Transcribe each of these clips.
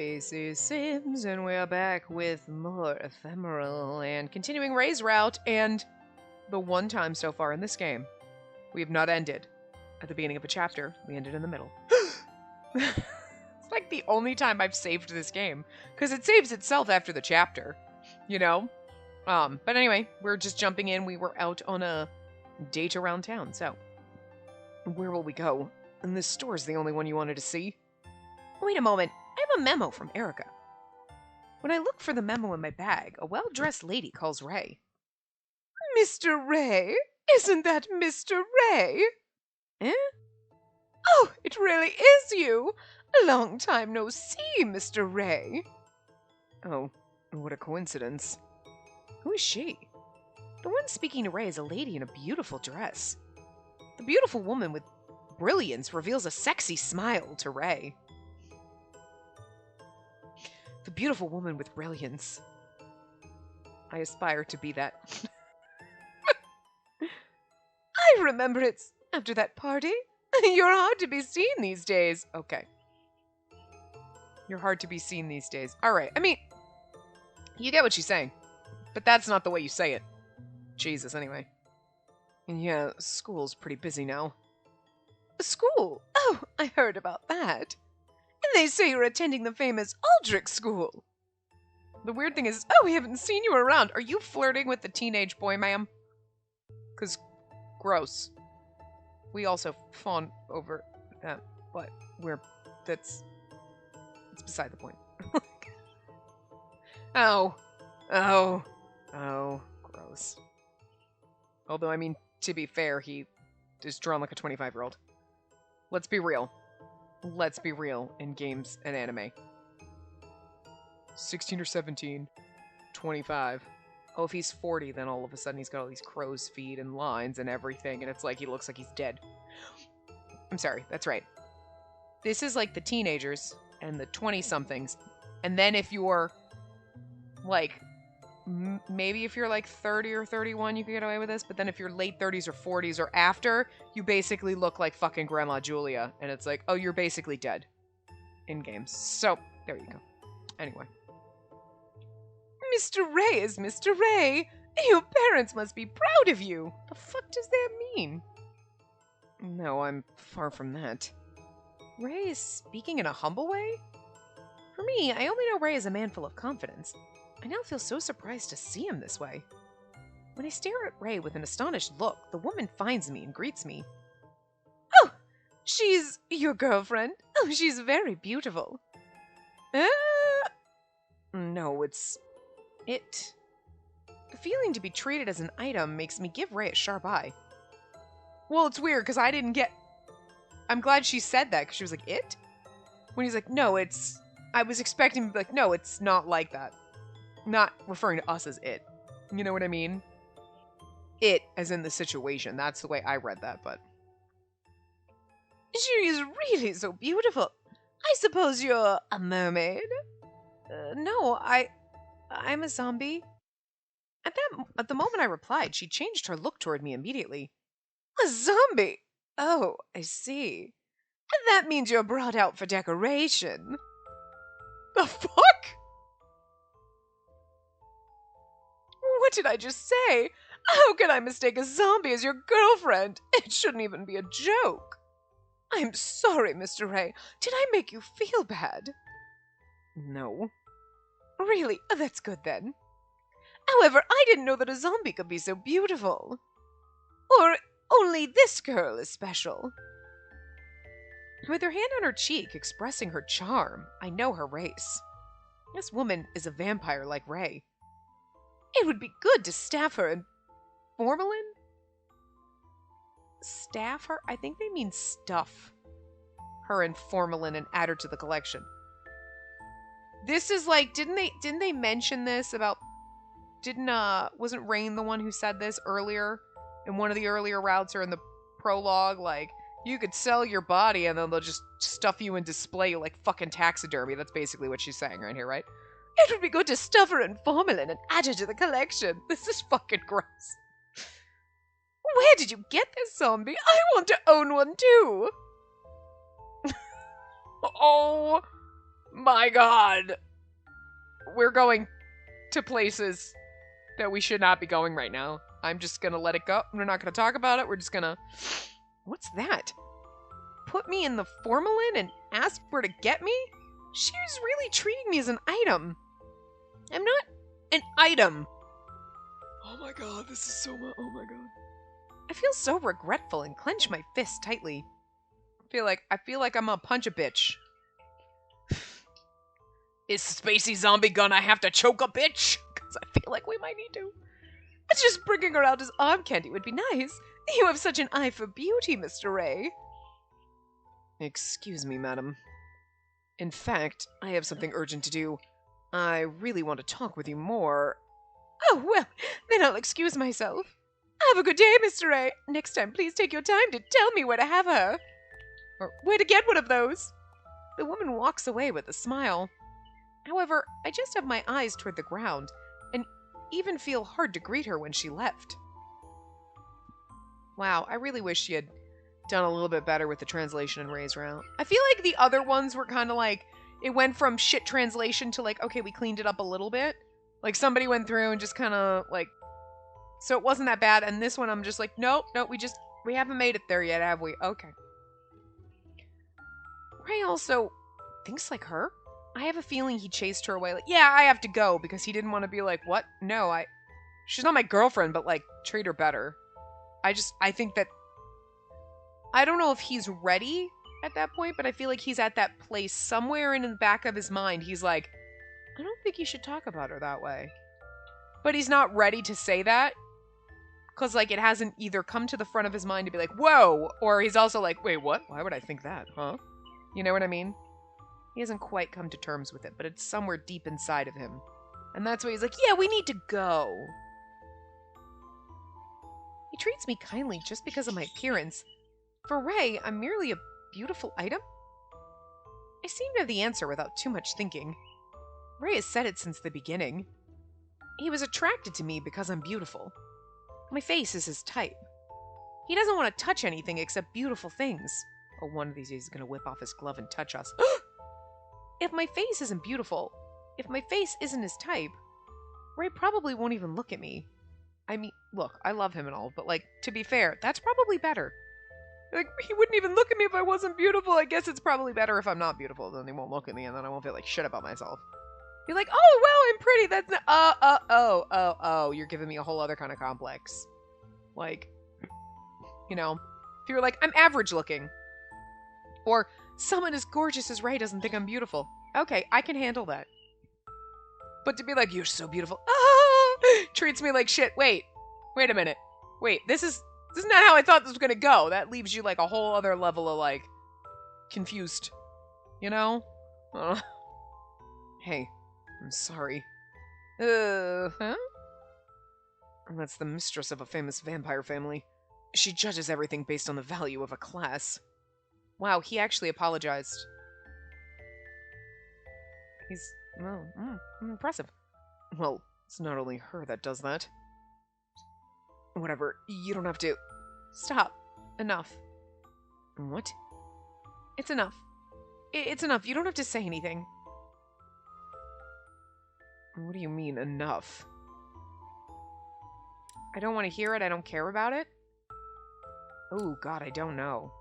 Spacey Sims, and we're back with more Ephemeral and continuing Ray's route, and the one time so far in this game we have not ended at the beginning of a chapter. We ended in the middle. It's like the only time I've saved this game, because it saves itself after the chapter, you know? But anyway, we're just jumping in. We were out on a date around town, so where will we go? And this store's the only one you wanted to see? Wait a moment. I have a memo from Erica. When I look for the memo in my bag, a well-dressed lady calls Ray. Mr. Ray? Isn't that Mr. Ray? Eh? Oh, it really is you! A long time no see, Mr. Ray. Oh, what a coincidence. Who is she? The one speaking to Ray is a lady in a beautiful dress. The beautiful woman with brilliance reveals a sexy smile to Ray. The beautiful woman with brilliance. I aspire to be that. I remember it's after that party. You're hard to be seen these days. Okay. You're hard to be seen these days. Alright, I mean, you get what she's saying. But that's not the way you say it. Jesus, anyway. Yeah, school's pretty busy now. School? Oh, I heard about that. And they say you're attending the famous Aldrich School. The weird thing is, oh, we haven't seen you around. Are you flirting with the teenage boy, ma'am? Because, gross. We also fawn over that, but it's beside the point. Oh, gross. Although, I mean, to be fair, he is drawn like a 25-year-old. Let's be real. Let's be real in games and anime. 16 or 17. 25. Oh, if he's 40, then all of a sudden he's got all these crow's feet and lines and everything, and it's like he looks like he's dead. I'm sorry, that's right. This is like the teenagers and the 20-somethings. And then if you're, like, maybe if you're like 30 or 31, you can get away with this, but then if you're late 30s or 40s or after, you basically look like fucking Grandma Julia, and it's like, oh, you're basically dead in games. So, there you go. Anyway. Mr. Ray is Mr. Ray. Your parents must be proud of you. The fuck does that mean? No, I'm far from that. Ray is speaking in a humble way? For me, I only know Ray as a man full of confidence. I now feel so surprised to see him this way. When I stare at Ray with an astonished look, the woman finds me and greets me. Oh, she's your girlfriend? Oh, she's very beautiful. No, it's it. The feeling to be treated as an item makes me give Ray a sharp eye. Well, it's weird, because I didn't get... I'm glad she said that, because she was like, it? When he's like, no, it's... I was expecting him to be like, no, it's not like that. Not referring to us as it. You know what I mean? It, as in the situation. That's the way I read that, but... She is really so beautiful. I suppose you're a mermaid? No, I'm a zombie. At the moment I replied, she changed her look toward me immediately. A zombie? Oh, I see. That means you're brought out for decoration. The fuck? What did I just say? How can I mistake a zombie as your girlfriend? It shouldn't even be a joke. I'm sorry, Mr. Ray. Did I make you feel bad? No. Really? Oh, that's good then. However, I didn't know that a zombie could be so beautiful. Or only this girl is special. With her hand on her cheek, expressing her charm, I know her race. This woman is a vampire like Ray. It would be good to staff her in formalin? Staff her? I think they mean stuff her in formalin and add her to the collection. This is like, didn't they mention this about, wasn't Rain the one who said this earlier in one of the earlier routes or in the prologue? Like, you could sell your body and then they'll just stuff you and display you like fucking taxidermy. That's basically what she's saying right here, right? It would be good to stuff her in formalin and add her to the collection. This is fucking gross. Where did you get this zombie? I want to own one too. Oh. My God. We're going to places that we should not be going right now. I'm just gonna let it go. We're not gonna talk about it. We're just gonna... What's that? Put me in the formalin and ask where to get me? She was really treating me as an item. I'm not an item. Oh my God, this is so much. Oh my God. I feel so regretful and clench my fists tightly. I feel like I'm gonna punch a bitch. Is Spacey Zombie gonna have to choke a bitch? Because I feel like we might need to. It's just bringing her out his arm candy would be nice. You have such an eye for beauty, Mr. Ray. Excuse me, madam. In fact, I have something urgent to do. I really want to talk with you more. Oh, well, then I'll excuse myself. Have a good day, Mr. Ray. Next time, please take your time to tell me where to have her. Or where to get one of those. The woman walks away with a smile. However, I just have my eyes toward the ground, and even feel hard to greet her when she left. Wow, I really wish she had done a little bit better with the translation and Ray's round. I feel like the other ones were kind of like, it went from shit translation to like, okay, we cleaned it up a little bit. Like somebody went through and just kind of like, so it wasn't that bad. And this one I'm just like, nope, we haven't made it there yet, have we? Okay. Ray also thinks like her. I have a feeling he chased her away. Like, yeah, I have to go because he didn't want to be like, what? No, she's not my girlfriend, but like, treat her better. I think that, I don't know if he's ready at that point, but I feel like he's at that place somewhere in the back of his mind. He's like, I don't think you should talk about her that way. But he's not ready to say that because like it hasn't either come to the front of his mind to be like, whoa, or he's also like, wait, what? Why would I think that? Huh? You know what I mean? He hasn't quite come to terms with it, but it's somewhere deep inside of him. And that's why he's like, yeah, we need to go. He treats me kindly just because of my appearance. For Ray, I'm merely a beautiful item? I seem to have the answer without too much thinking. Ray has said it since the beginning. He was attracted to me because I'm beautiful. My face is his type. He doesn't want to touch anything except beautiful things. Oh, one of these days he's going to whip off his glove and touch us. If my face isn't beautiful, if my face isn't his type, Ray probably won't even look at me. I mean, look, I love him and all, but like, to be fair, that's probably better. Like, he wouldn't even look at me if I wasn't beautiful. I guess it's probably better if I'm not beautiful. Then he won't look at me, and then I won't feel like shit about myself. Be like, oh, well, I'm pretty. That's not, you're giving me a whole other kind of complex. Like, you know, if you're like, I'm average looking. Or, someone as gorgeous as Ray doesn't think I'm beautiful. Okay, I can handle that. But to be like, you're so beautiful. Treats me like shit. Wait a minute. Wait, this is not how I thought this was gonna go. That leaves you like a whole other level of like confused. You know? Hey, I'm sorry. Huh? That's the mistress of a famous vampire family. She judges everything based on the value of a class. Wow, he actually apologized. He's, well, impressive. Well, it's not only her that does that. Whatever, you don't have to... Stop. Enough. What? It's enough. It's enough. You don't have to say anything. What do you mean, enough? I don't want to hear it. I don't care about it? Oh, God, I don't know.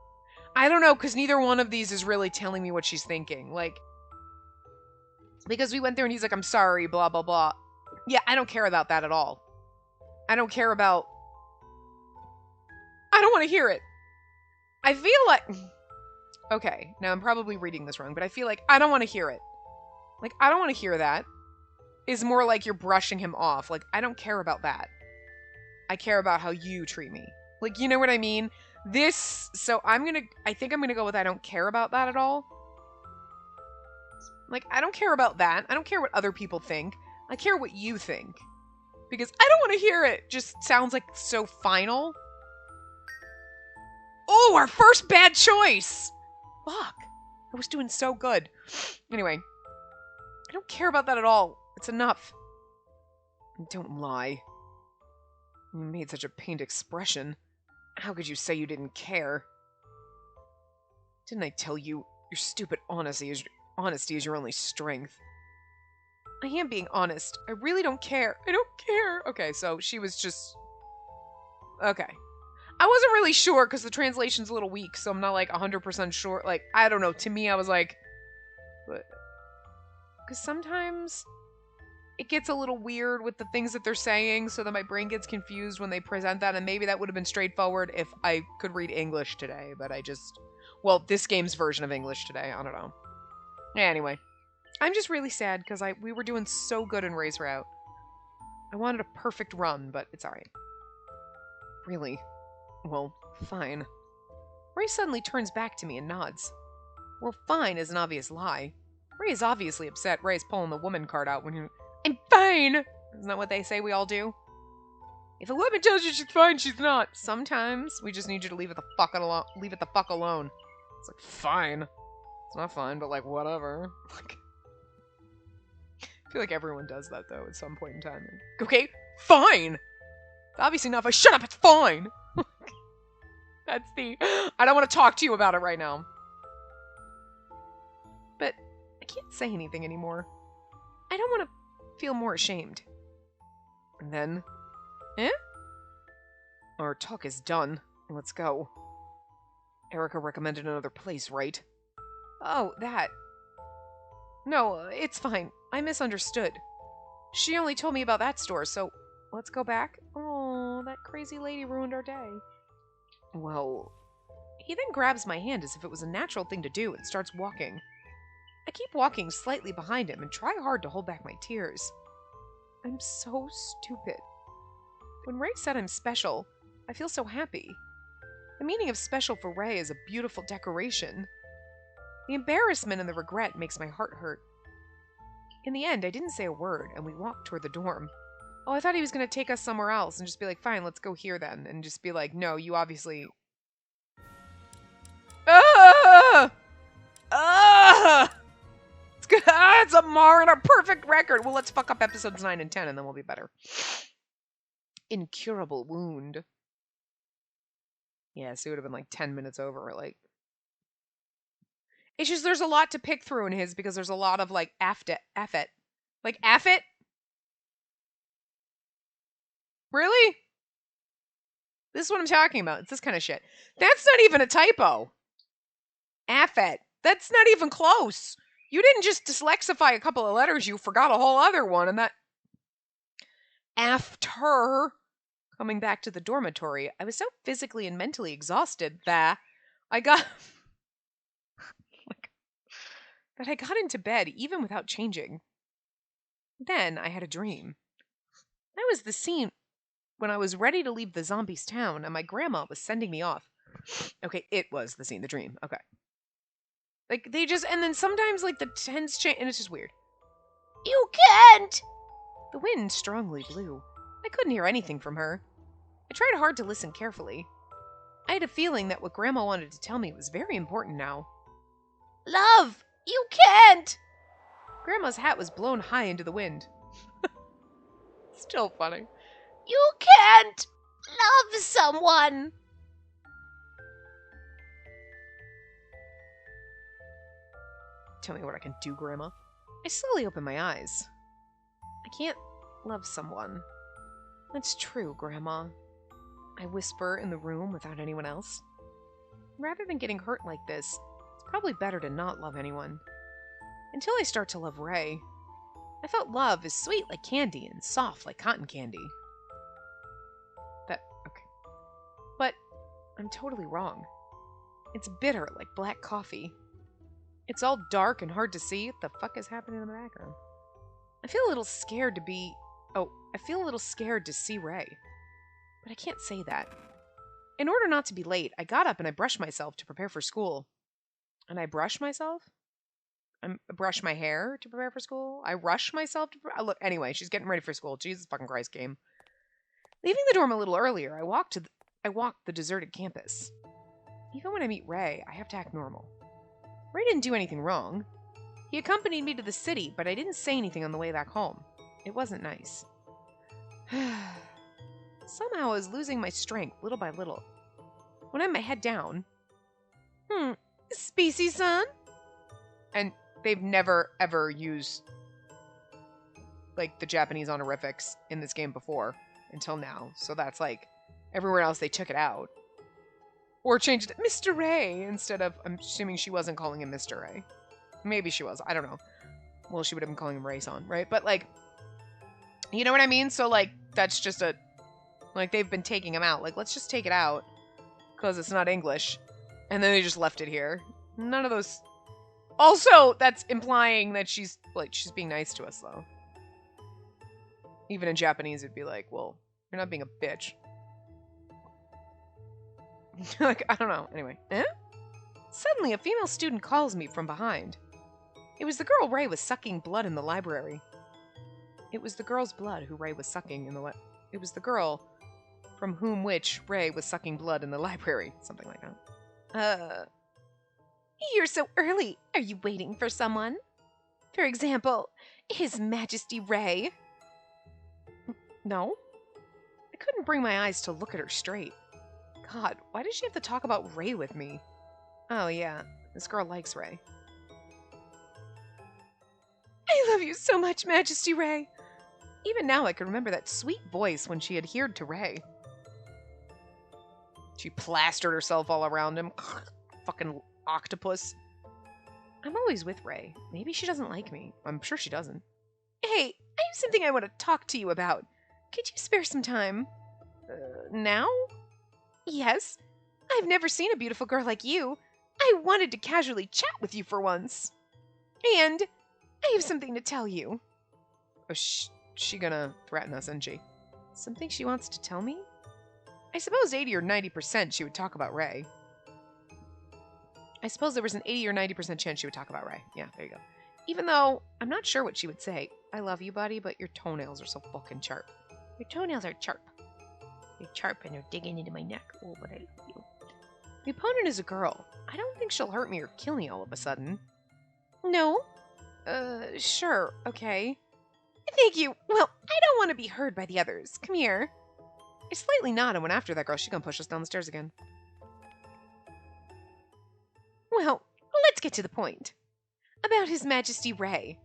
I don't know, because neither one of these is really telling me what she's thinking. Like, because we went there and he's like, I'm sorry, blah, blah, blah. Yeah, I don't care about that at all. I don't care about... I don't want to hear it. I feel like... Okay, now I'm probably reading this wrong, but I feel like I don't want to hear it. Like, I don't want to hear that. Is more like you're brushing him off. Like, I don't care about that. I care about how you treat me. Like, you know what I mean? This... So I think I'm gonna go with I don't care about that at all. Like, I don't care about that. I don't care what other people think. I care what you think. Because I don't want to hear it. Just sounds like so final. Oh, our first bad choice! Fuck. I was doing so good. Anyway. I don't care about that at all. It's enough. Don't lie. You made such a pained expression. How could you say you didn't care? Didn't I tell you your stupid honesty is your only strength. I am being honest. I really don't care. I don't care. Okay, so she was just... Okay. I wasn't really sure because the translation's a little weak, so I'm not like 100% sure. Like, I don't know. To me, I was like... Because sometimes it gets a little weird with the things that they're saying, so that my brain gets confused when they present that, and maybe that would have been straightforward if I could read English today, but I just... Well, this game's version of English today. I don't know. Anyway. I'm just really sad because we were doing so good in Ray's route. I wanted a perfect run, but it's alright. Really? Well, fine. Ray suddenly turns back to me and nods. Well, fine is an obvious lie. Ray is obviously upset Ray's pulling the woman card out when I'm fine! Isn't that what they say we all do? If a woman tells you she's fine, she's not. Sometimes we just need you to leave it the fuck alone. Leave it the fuck alone. It's like, fine. It's not fine, but like, whatever. Like... I feel like everyone does that, though, at some point in time. Okay, fine! It's obviously not fine. Shut up, it's fine! That's the... I don't want to talk to you about it right now. But I can't say anything anymore. I don't want to feel more ashamed. And then... Our talk is done. Let's go. Erica recommended another place, right? Oh, that... No, it's fine. I misunderstood. She only told me about that store, so let's go back. Oh, that crazy lady ruined our day. Well, he then grabs my hand as if it was a natural thing to do and starts walking. I keep walking slightly behind him and try hard to hold back my tears. I'm so stupid. When Ray said I'm special, I feel so happy. The meaning of special for Ray is a beautiful decoration. The embarrassment and the regret makes my heart hurt. In the end, I didn't say a word, and we walked toward the dorm. Oh, I thought he was going to take us somewhere else and just be like, fine, let's go here then. And just be like, no, you obviously... Ah! Ah! It's good. Ah, it's a mar and a perfect record. Well, let's fuck up episodes 9 and 10, and then we'll be better. Incurable wound. Yeah, so it would have been like 10 minutes over, like... It's just there's a lot to pick through in his because there's a lot of like affit. Like affit? Really? This is what I'm talking about. It's this kind of shit. That's not even a typo. Affit. That's not even close. You didn't just dyslexify a couple of letters, you forgot a whole other one, and that... After coming back to the dormitory, I was so physically and mentally exhausted that I got into bed even without changing. Then I had a dream. That was the scene when I was ready to leave the zombies' town and my grandma was sending me off. Okay, it was the scene, the dream. Okay. Like, they just, and then sometimes, like, the tense change, and it's just weird. You can't! The wind strongly blew. I couldn't hear anything from her. I tried hard to listen carefully. I had a feeling that what Grandma wanted to tell me was very important now. Love! You can't! Grandma's hat was blown high into the wind. Still funny. You can't love someone! Tell me what I can do, Grandma. I slowly open my eyes. I can't love someone. That's true, Grandma. I whisper in the room without anyone else. Rather than getting hurt like this, it's probably better to not love anyone. Until I start to love Ray. I thought love is sweet like candy and soft like cotton candy. Okay. But I'm totally wrong. It's bitter like black coffee. It's all dark and hard to see. What the fuck is happening in the background? I feel a little scared to be... Oh, I feel a little scared to see Ray. But I can't say that. In order not to be late, I got up and I brushed myself to prepare for school. And I brush myself? I brush my hair to prepare for school? I rush myself to... Look, anyway, she's getting ready for school. Jesus fucking Christ, game. Leaving the dorm a little earlier, I walked the deserted campus. Even when I meet Ray, I have to act normal. Ray didn't do anything wrong. He accompanied me to the city, but I didn't say anything on the way back home. It wasn't nice. Somehow I was losing my strength little by little. When I had my head down, Spacey son? And they've never, ever used, like, the Japanese honorifics in this game before, until now. So that's, like, everywhere else they took it out. Or changed it to Mr. Ray instead of, I'm assuming she wasn't calling him Mr. Ray. Maybe she was, I don't know. Well, she would have been calling him Ray-san, right? But, like, you know what I mean? So, like, that's just a, like, they've been taking him out. Like, let's just take it out, because it's not English. And then they just left it here. None of those... Also, that's implying that she's, like, she's being nice to us, though. Even in Japanese, it'd be like, well, you're not being a bitch. Like, I don't know. Anyway. Eh? Suddenly, a female student calls me from behind. It was the girl Ray was sucking blood in the library. It was the girl's blood who Ray was sucking in the It was the girl from whom which Ray was sucking blood in the library. Something like that. You're so early. Are you waiting for someone? For example, His Majesty Ray? No. I couldn't bring my eyes to look at her straight. God, why did she have to talk about Ray with me? Oh yeah, this girl likes Ray. I love you so much, Majesty Ray. Even now I can remember that sweet voice when she adhered to Ray. She plastered herself all around him. Fucking octopus. I'm always with Ray. Maybe she doesn't like me. I'm sure she doesn't. Hey, I have something I want to talk to you about. Could you spare some time? Now? Yes. I've never seen a beautiful girl like you. I wanted to casually chat with you for once. And I have something to tell you. Oh, she gonna threaten us, isn't she? Something she wants to tell me? I suppose 80 or 90% she would talk about Ray. I suppose there was an 80 or 90% chance she would talk about Ray. Yeah, there you go. Even though I'm not sure what she would say. I love you, buddy, but your toenails are so fucking sharp. Your toenails are sharp. They're sharp and they're digging into my neck. Oh, but I love you. The opponent is a girl. I don't think she'll hurt me or kill me all of a sudden. No? Sure. Okay. Thank you. Well, I don't want to be heard by the others. Come here. I slightly nod and went after that girl. She's gonna push us down the stairs again. Well, let's get to the point. About His Majesty Ray.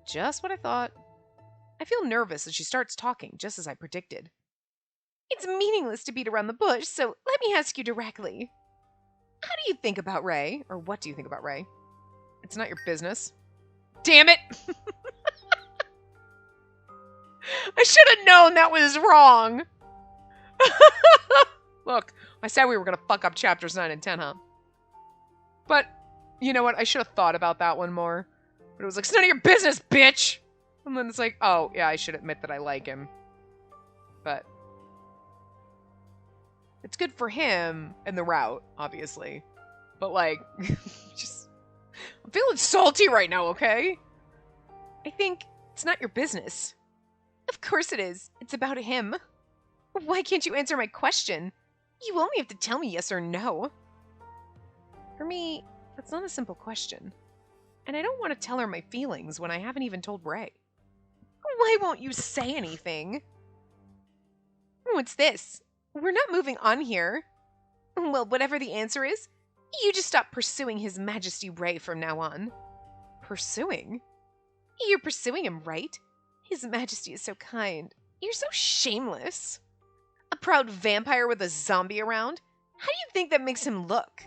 Just what I thought. I feel nervous as she starts talking, just as I predicted. It's meaningless to beat around the bush, so let me ask you directly. How do you think about Ray? Or what do you think about Ray? It's not your business. Damn it! I should have known that was wrong! Look, I said we were going to fuck up chapters 9 and 10, huh? But, you know what? I should have thought about that one more. But it was like, it's none of your business, bitch! And then it's like, oh, yeah, I should admit that I like him. But it's good for him and the route, obviously. But, like, just... I'm feeling salty right now, okay? I think it's not your business. Of course it is. It's about him. Why can't you answer my question? You only have to tell me yes or no. For me, that's not a simple question. And I don't want to tell her my feelings when I haven't even told Ray. Why won't you say anything? What's this? We're not moving on here. Well, whatever the answer is, you just stop pursuing His Majesty Ray from now on. Pursuing? You're pursuing him, right? His Majesty is so kind. You're so shameless. A proud vampire with a zombie around? How do you think that makes him look?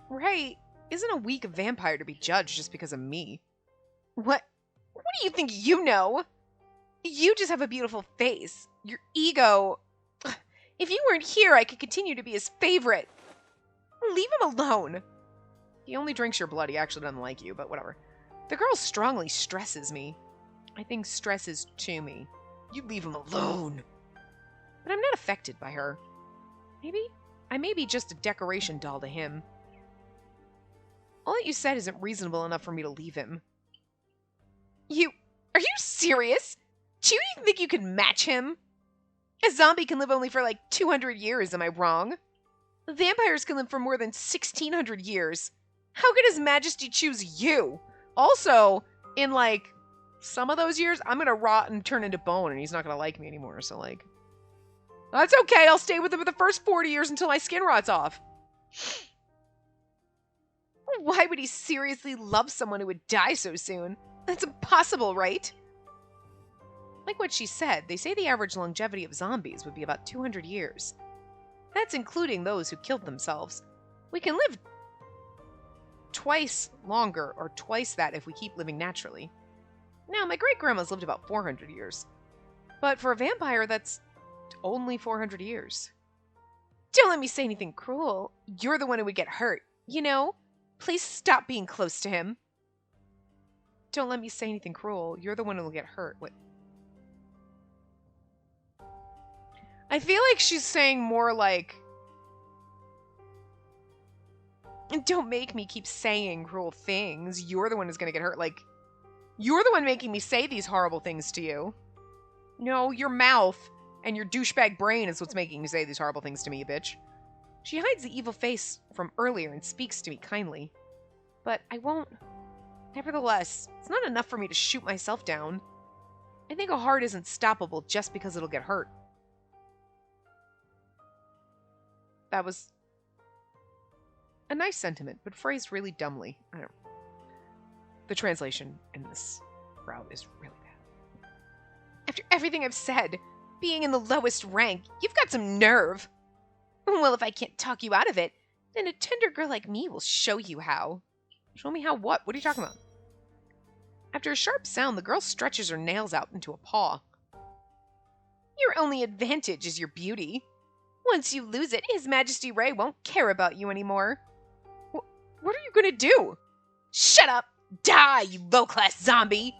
Ray isn't a weak vampire to be judged just because of me. What do you think you know? You just have a beautiful face. Your ego... If you weren't here, I could continue to be his favorite. Leave him alone. He only drinks your blood. He actually doesn't like you, but whatever. The girl strongly stresses me. I think stresses to me. You leave him alone. But I'm not affected by her. Maybe I may be just a decoration doll to him. All that you said isn't reasonable enough for me to leave him. Are you serious? Do you even think you can match him? A zombie can live only for like 200 years, am I wrong? Vampires can live for more than 1,600 years. How could His Majesty choose you? Also, in like some of those years, I'm gonna rot and turn into bone and he's not gonna like me anymore, so like... That's okay, I'll stay with him for the first 40 years until my skin rots off. Why would he seriously love someone who would die so soon? That's impossible, right? Like what she said, they say the average longevity of zombies would be about 200 years. That's including those who killed themselves. We can live twice longer, or twice that if we keep living naturally. Now, my great-grandma's lived about 400 years. But for a vampire, that's only 400 years. Don't let me say anything cruel. You're the one who would get hurt, you know? Please stop being close to him. Don't let me say anything cruel. You're the one who will get hurt. What? I feel like she's saying more like, don't make me keep saying cruel things. You're the one who's going to get hurt. Like, you're the one making me say these horrible things to you. No, your mouth and your douchebag brain is what's making you say these horrible things to me, you bitch. She hides the evil face from earlier and speaks to me kindly. But I won't. Nevertheless, it's not enough for me to shoot myself down. I think a heart isn't stoppable just because it'll get hurt. That was a nice sentiment, but phrased really dumbly. I don't know. The translation in this route is really bad. After everything I've said, being in the lowest rank, you've got some nerve. Well, if I can't talk you out of it, then a tender girl like me will show you how. Show me how what? What are you talking about? After a sharp sound, the girl stretches her nails out into a paw. Your only advantage is your beauty. Once you lose it, His Majesty Ray won't care about you anymore. What are you gonna do? Shut up! Die, you low-class zombie!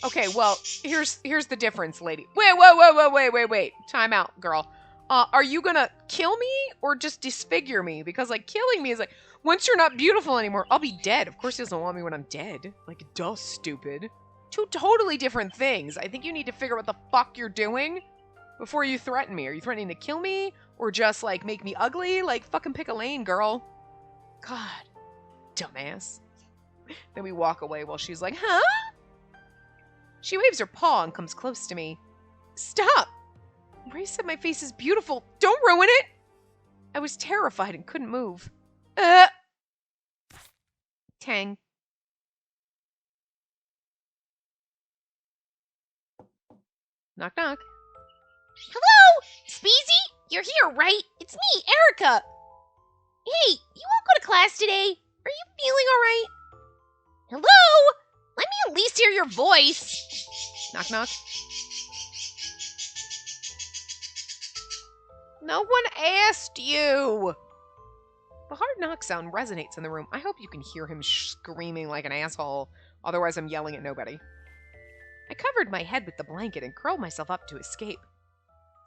Okay, well, here's the difference, lady. Wait. Time out, girl. Are you gonna kill me or just disfigure me? Because, like, killing me is like, once you're not beautiful anymore, I'll be dead. Of course he doesn't want me when I'm dead. Like, duh, stupid. Two totally different things. I think you need to figure out what the fuck you're doing before you threaten me. Are you threatening to kill me or just, like, make me ugly? Like, fucking pick a lane, girl. God. Dumbass. Then we walk away while she's like, huh? She waves her paw and comes close to me. Stop! Ray said my face is beautiful. Don't ruin it! I was terrified and couldn't move. Tang. Knock, knock. Hello? Spacey? You're here, right? It's me, Erica. Hey, you won't go to class today. Are you feeling alright? Hello? Let me at least hear your voice. Knock, knock. No one asked you. The hard knock sound resonates in the room. I hope you can hear him screaming like an asshole. Otherwise, I'm yelling at nobody. I covered my head with the blanket and curled myself up to escape.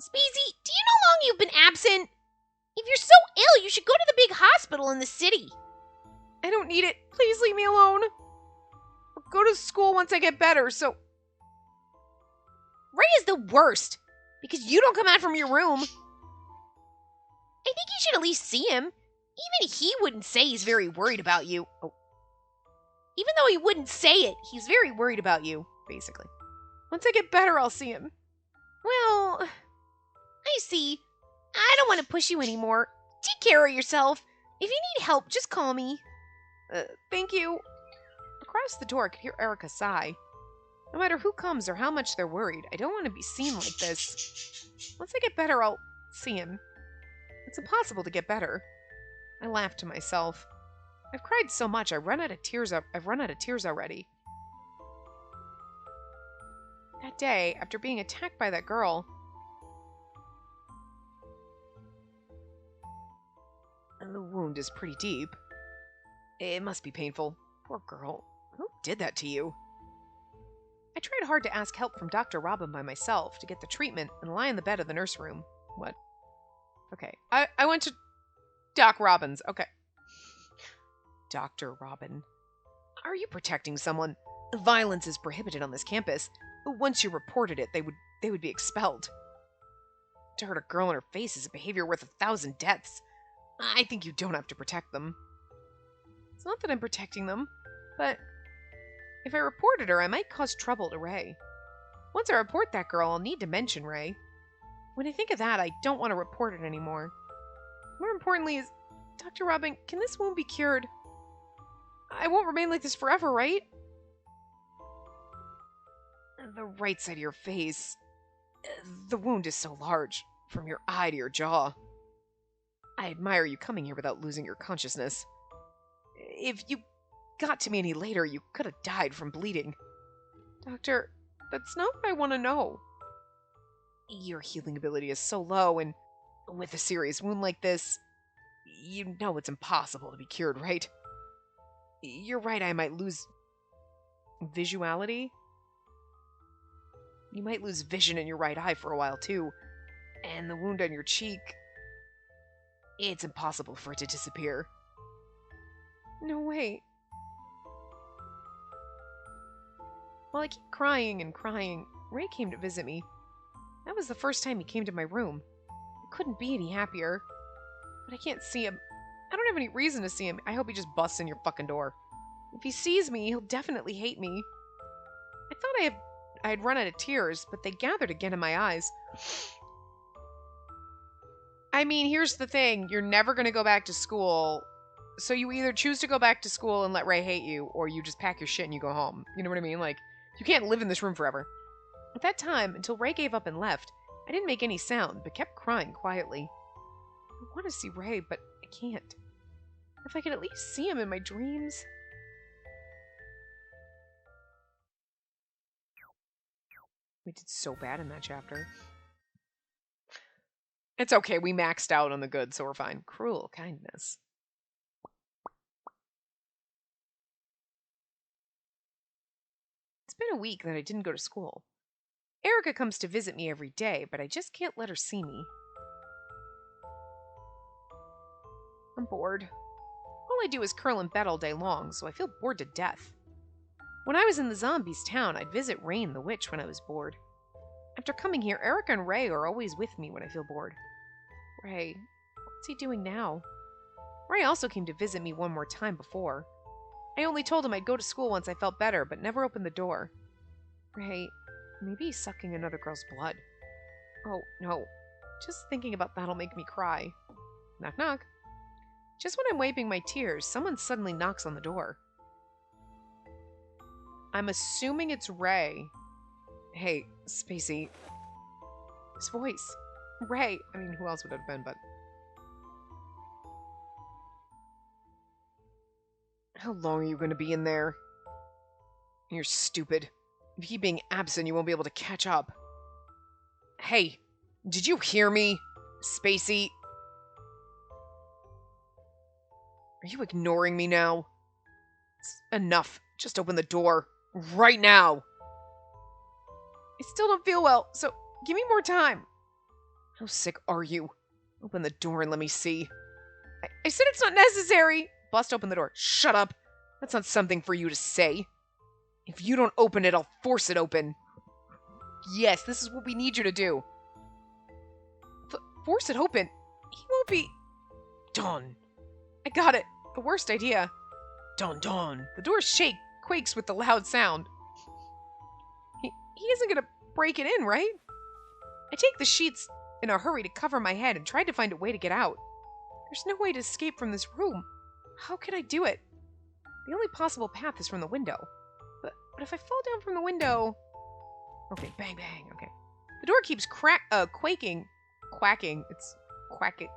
Spacey, do you know how long you've been absent? If you're so ill, you should go to the big hospital in the city. I don't need it. Please leave me alone. I'll go to school once I get better, so... Ray is the worst, because you don't come out from your room. I think you should at least see him. Even he wouldn't say he's very worried about you. Oh. Even though he wouldn't say it, he's very worried about you. Basically. Once I get better, I'll see him. Well, I see. I don't want to push you anymore. Take care of yourself. If you need help, just call me. Thank you. Across the door, I could hear Erica sigh. No matter who comes or how much they're worried, I don't want to be seen like this. Once I get better, I'll see him. It's impossible to get better. I laughed to myself. I've cried so much, I've run out of tears already. That day, after being attacked by that girl... And the wound is pretty deep. It must be painful. Poor girl. Who did that to you? I tried hard to ask help from Dr. Robin by myself to get the treatment and lie in the bed of the nurse room. What? Okay. I went to Doc Robbins. Okay. Dr. Robin. Are you protecting someone? Violence is prohibited on this campus. Once you reported it, they would be expelled. To hurt a girl in her face is a behavior worth 1,000 deaths. I think you don't have to protect them. It's not that I'm protecting them, but if I reported her, I might cause trouble to Ray. Once I report that girl, I'll need to mention Ray. When I think of that, I don't want to report it anymore. More importantly is, Dr. Robin, can this wound be cured? I won't remain like this forever, right? The right side of your face. The wound is so large, from your eye to your jaw. I admire you coming here without losing your consciousness. If you got to me any later, you could have died from bleeding. Doctor, that's not what I want to know. Your healing ability is so low, and with a serious wound like this, you know it's impossible to be cured, right? You're right, I might lose visuality. You might lose vision in your right eye for a while, too. And the wound on your cheek, it's impossible for it to disappear. No way. While I keep crying and crying, Ray came to visit me. That was the first time he came to my room. I couldn't be any happier. But I can't see him. I don't have any reason to see him. I hope he just busts in your fucking door. If he sees me, he'll definitely hate me. I thought I had run out of tears, but they gathered again in my eyes. I mean, here's the thing. You're never going to go back to school. So you either choose to go back to school and let Ray hate you, or you just pack your shit and you go home. You know what I mean? Like, you can't live in this room forever. At that time, until Ray gave up and left, I didn't make any sound, but kept crying quietly. I want to see Ray, but I can't. If I could at least see him in my dreams. We did so bad in that chapter. It's okay, we maxed out on the good, so we're fine. Cruel kindness. It's been a week that I didn't go to school. Erica comes to visit me every day, but I just can't let her see me. I'm bored. All I do is curl in bed all day long, so I feel bored to death. When I was in the zombies' town, I'd visit Rain the witch when I was bored. After coming here, Erica and Ray are always with me when I feel bored. Ray, what's he doing now? Ray also came to visit me one more time before. I only told him I'd go to school once I felt better, but never opened the door. Ray, maybe he's sucking another girl's blood. Oh, no. Just thinking about that'll make me cry. Knock, knock. Just when I'm wiping my tears, someone suddenly knocks on the door. I'm assuming it's Ray. Hey, Spacey. His voice. Ray. I mean, who else would it have been, but... How long are you going to be in there? You're stupid. If you keep being absent, you won't be able to catch up. Hey, did you hear me? Spacey? Are you ignoring me now? It's enough. Just open the door. Right now! I still don't feel well, so give me more time. How sick are you? Open the door and let me see. I said it's not necessary! Bust open the door. Shut up! That's not something for you to say. If you don't open it, I'll force it open. Yes, this is what we need you to do. Force it open? He won't be... Done. I got it. The worst idea. Dun dun. The door quakes with the loud sound. He isn't gonna break it in, right? I take the sheets in a hurry to cover my head and try to find a way to get out. There's no way to escape from this room. How can I do it? The only possible path is from the window. But if I fall down from the window... Okay, bang, bang, okay. The door keeps quaking. Quacking. It's quacking.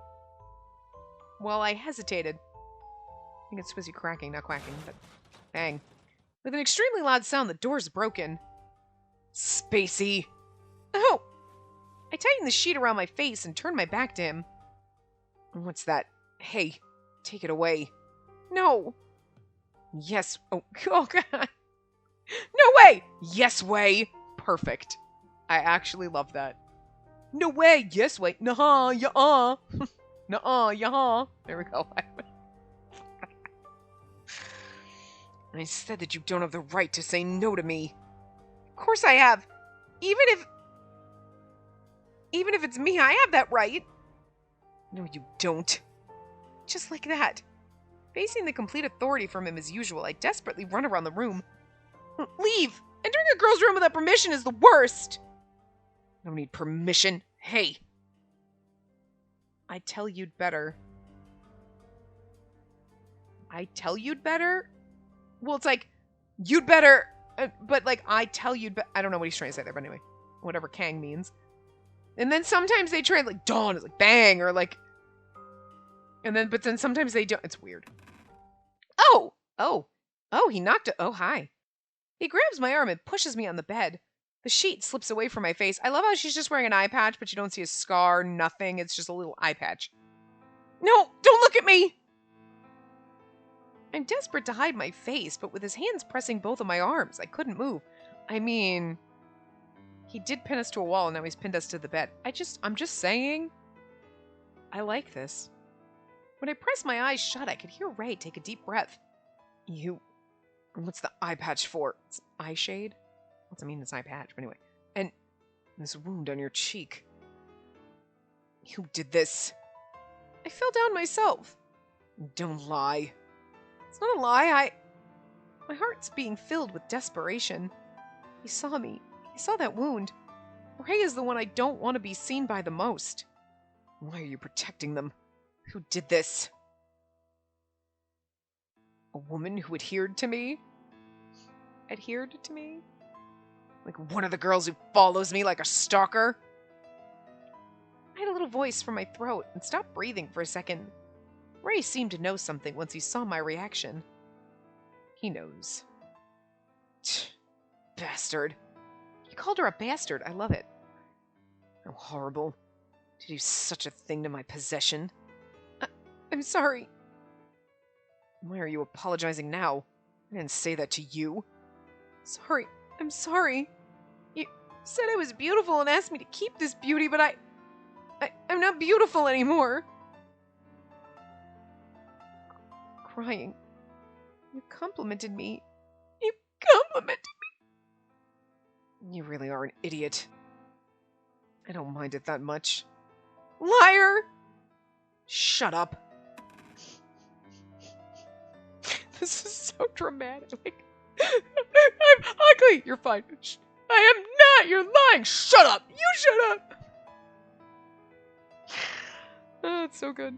Well, I hesitated. I think it's supposed to be cracking, not quacking, but... Bang. With an extremely loud sound, the door's broken. Spacey! Oh! I tightened the sheet around my face and turned my back to him. What's that? Hey, take it away. No! Yes. Oh God. No way! Yes way! Perfect. I actually love that. No way! Yes way! Nuh-uh, ya-uh! Nuh-uh, ya-uh! There we go. I said that you don't have the right to say no to me. Of course I have. Even if it's me, I have that right. No, you don't. Just like that. Facing the complete authority from him as usual, I desperately run around the room. Leave! Entering a girl's room without permission is the worst! I don't need permission. Hey! I tell you'd better. I tell you'd better? Well, it's like, you'd better, but like, I tell you, I don't know what he's trying to say there, but anyway, whatever Kang means. And then sometimes they try, like, dawn is like, bang, or like, but then sometimes they don't. It's weird. Oh, he knocked it. Oh, hi. He grabs my arm and pushes me on the bed. The sheet slips away from my face. I love how she's just wearing an eye patch, but you don't see a scar, nothing. It's just a little eye patch. No, don't look at me! I'm desperate to hide my face, but with his hands pressing both of my arms, I couldn't move. I mean, he did pin us to a wall, and now he's pinned us to the bed. I'm just saying, I like this. When I pressed my eyes shut, I could hear Ray take a deep breath. What's the eye patch for? It's eye shade? What's it mean, it's eye patch? But anyway. And this wound on your cheek. You did this. I fell down myself. Don't lie. It's not a lie, My heart's being filled with desperation. He saw me. He saw that wound. Ray is the one I don't want to be seen by the most. Why are you protecting them? Who did this? A woman who adhered to me? Adhered to me? Like one of the girls who follows me like a stalker? I had a little voice from my throat and stopped breathing for a second. Ray seemed to know something once he saw my reaction. He knows. Bastard. He called her a bastard. I love it. How horrible. To do such a thing to my possession. I'm sorry. Why are you apologizing now? I didn't say that to you. Sorry. I'm sorry. You said I was beautiful and asked me to keep this beauty, but I'm not beautiful anymore. Crying. You complimented me. You complimented me. You really are an idiot. I don't mind it that much. Liar! Shut up. This is so dramatic. I'm ugly. You're fine. I am not. You're lying. Shut up. You shut up. Oh, it's so good.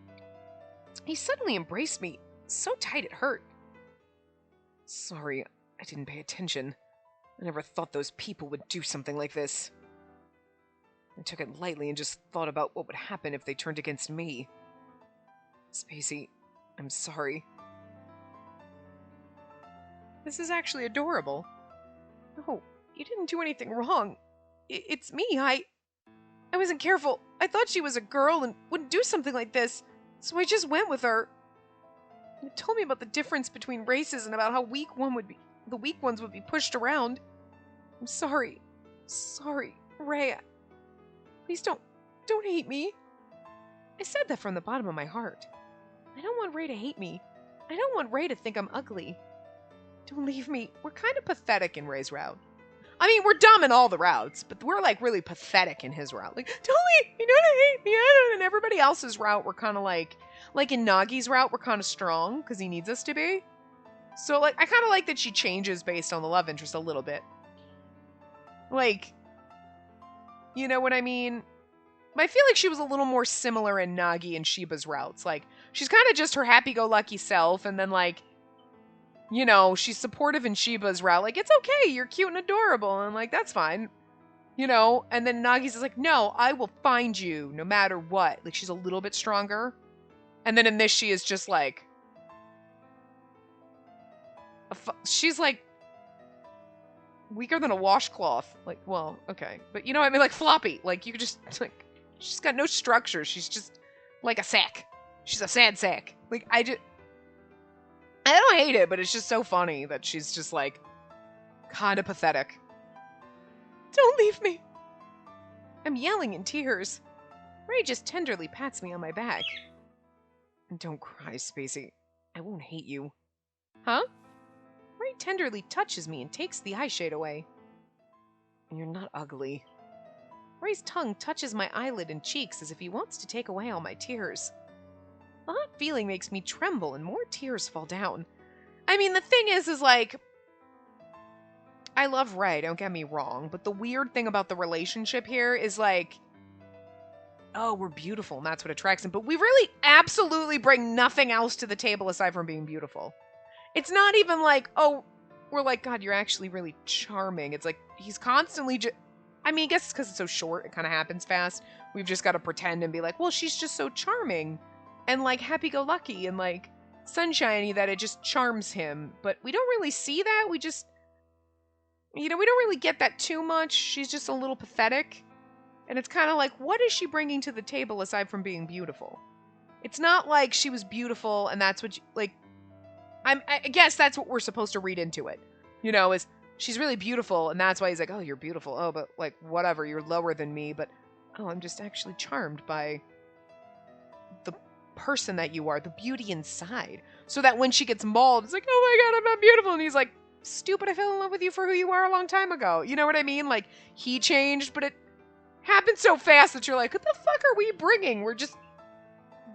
He suddenly embraced me, so tight it hurt. Sorry, I didn't pay attention. I never thought those people would do something like this. I took it lightly and just thought about what would happen if they turned against me. Spacey, I'm sorry. This is actually adorable. No, you didn't do anything wrong. It's me, I wasn't careful. I thought she was a girl and wouldn't do something like this, so I just went with her. It told me about the difference between races and about how the weak ones would be pushed around. I'm sorry. Sorry, Ray. Please don't hate me. I said that from the bottom of my heart. I don't want Ray to hate me. I don't want Ray to think I'm ugly. Don't leave me. We're kind of pathetic in Ray's route. I mean, we're dumb in all the routes, but we're like really pathetic in his route. Like, don't leave me, don't hate me. I don't. And everybody else's route, we're kind of like in Nagi's route, we're kind of strong because he needs us to be. So like, I kind of like that she changes based on the love interest a little bit. Like, you know what I mean? I feel like she was a little more similar in Nagi and Shiba's routes. Like, she's kind of just her happy-go-lucky self, and then like, you know, she's supportive in Shiba's route. Like, it's okay, you're cute and adorable, and like, that's fine. You know? And then Nagi's is like, no, I will find you no matter what. Like, she's a little bit stronger. And then in this, she is just like, she's like, weaker than a washcloth. Like, well, okay. But you know what I mean? Like, floppy. Like, you could just, like, she's got no structure. She's just like a sack. She's a sad sack. Like, I don't hate it, but it's just so funny that she's just like kind of pathetic. Don't leave me. I'm yelling in tears. Ray just tenderly pats me on my back. And don't cry, Spacey. I won't hate you. Huh? Ray tenderly touches me and takes the eye shade away. You're not ugly. Ray's tongue touches my eyelid and cheeks as if he wants to take away all my tears. The hot feeling makes me tremble and more tears fall down. I mean, the thing is like, I love Ray, don't get me wrong, but the weird thing about the relationship here is like, oh, we're beautiful and that's what attracts him, but we really absolutely bring nothing else to the table aside from being beautiful. It's not even like, oh, we're like, God, you're actually really charming. It's like, he's constantly just, I mean, I guess it's because it's so short, it kind of happens fast. We've just got to pretend and be like, well, she's just so charming and like happy-go-lucky and like sunshiny that it just charms him. But we don't really see that. We just, we don't really get that too much. She's just a little pathetic. And it's kind of like, what is she bringing to the table aside from being beautiful? It's not like she was beautiful and that's what, like, I guess that's what we're supposed to read into it. Is she's really beautiful and that's why he's like, oh, you're beautiful. Oh, but like, whatever, you're lower than me. But, oh, I'm just actually charmed by the person that you are, the beauty inside. So that when she gets mauled, it's like, oh my God, I'm not beautiful. And he's like, stupid, I fell in love with you for who you are a long time ago. You know what I mean? Like, he changed, but it happened so fast that you're like, what the fuck are we bringing? We're just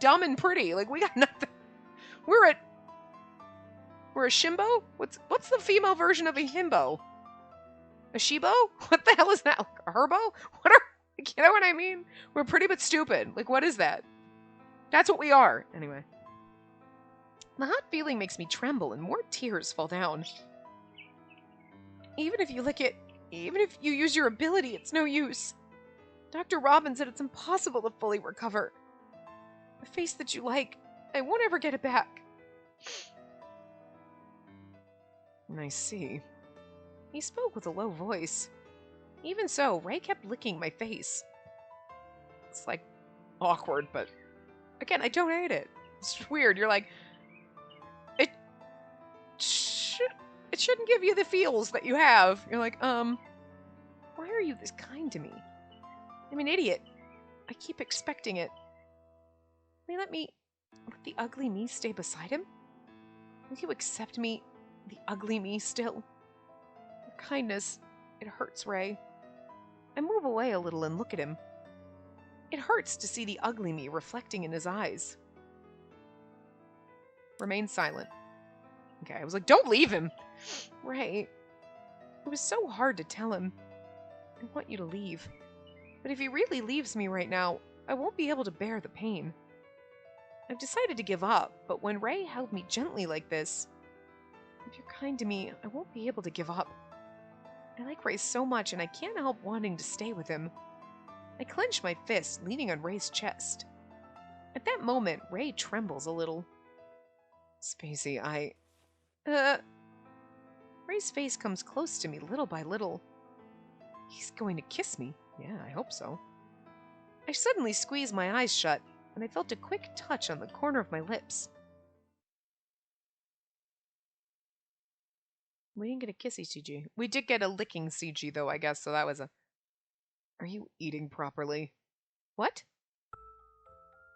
dumb and pretty. Like, we got nothing. We're a shimbo? What's the female version of a himbo? A shibo? What the hell is that? Like a herbo? You know what I mean? We're pretty but stupid. Like, what is that? That's what we are. Anyway. The hot feeling makes me tremble and more tears fall down. Even if you use your ability, it's no use. Dr. Robin said it's impossible to fully recover. The face that you like, I won't ever get it back. I see. He spoke with a low voice. Even so, Ray kept licking my face. It's like awkward, but again, I don't hate it. It's weird. You're like, it shouldn't give you the feels that you have. You're like, why are you this kind to me? I'm an idiot. I keep expecting it. Will you let the ugly me stay beside him? Will you accept me, the ugly me, still? Your kindness, it hurts, Ray. I move away a little and look at him. It hurts to see the ugly me reflecting in his eyes. Remain silent. Okay, I was like, don't leave him! Ray, it was so hard to tell him. I want you to leave. But if he really leaves me right now, I won't be able to bear the pain. I've decided to give up, but when Ray held me gently like this, if you're kind to me, I won't be able to give up. I like Ray so much, and I can't help wanting to stay with him. I clench my fist, leaning on Ray's chest. At that moment, Ray trembles a little. Spacey, Ray's face comes close to me little by little. He's going to kiss me. Yeah, I hope so. I suddenly squeezed my eyes shut, and I felt a quick touch on the corner of my lips. We didn't get a kissy CG. We did get a licking CG, though, I guess, so that was a... Are you eating properly? What?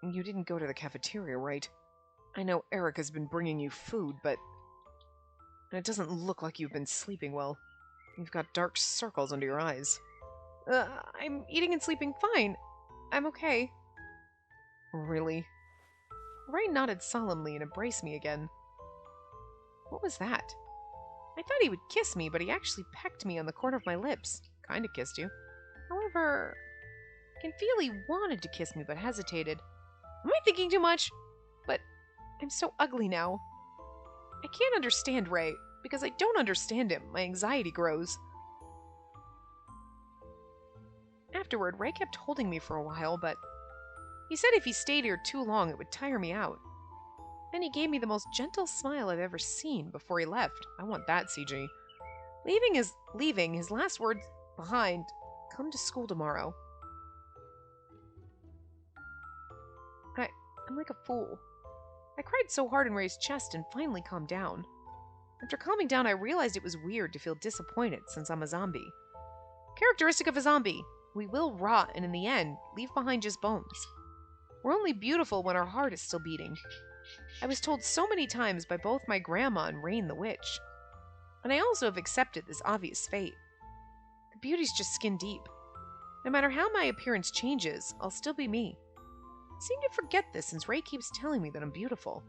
You didn't go to the cafeteria, right? I know Erica's been bringing you food, but... And it doesn't look like you've been sleeping well. You've got dark circles under your eyes. I'm eating and sleeping fine. I'm okay. Really? Ray nodded solemnly and embraced me again. What was that? I thought he would kiss me, but he actually pecked me on the corner of my lips. Kinda kissed you. However, I can feel he wanted to kiss me, but hesitated. Am I thinking too much? But I'm so ugly now. I can't understand Ray. Because I don't understand him, my anxiety grows. Afterward, Ray kept holding me for a while, but he said if he stayed here too long, it would tire me out. Then he gave me the most gentle smile I've ever seen before he left. I want that, CG. Leaving his last words behind, come to school tomorrow. I'm like a fool. I cried so hard in Ray's chest and finally calmed down. After calming down, I realized it was weird to feel disappointed since I'm a zombie. Characteristic of a zombie, we will rot and in the end, leave behind just bones. We're only beautiful when our heart is still beating. I was told so many times by both my grandma and Rain the Witch. And I also have accepted this obvious fate. The beauty's just skin deep. No matter how my appearance changes, I'll still be me. I seem to forget this since Ray keeps telling me that I'm beautiful.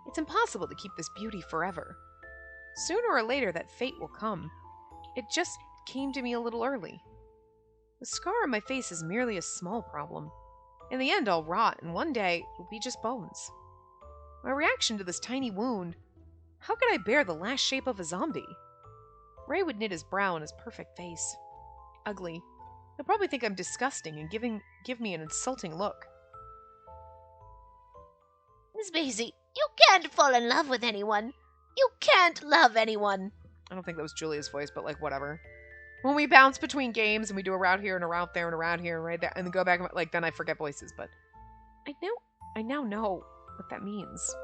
It's impossible to keep this beauty forever. Sooner or later that fate will come. It just came to me a little early. The scar on my face is merely a small problem. In the end, I'll rot, and one day it will be just bones. My reaction to this tiny wound How could I bear the last shape of a zombie? Ray would knit his brow on his perfect face. Ugly. He'll probably think I'm disgusting and give me an insulting look. Spacey, you can't fall in love with anyone. You can't love anyone. I don't think that was Julia's voice, but like whatever. When we bounce between games and we do a route here and a route there and a route here and right there and then go back, like then I forget voices, but I now know what that means.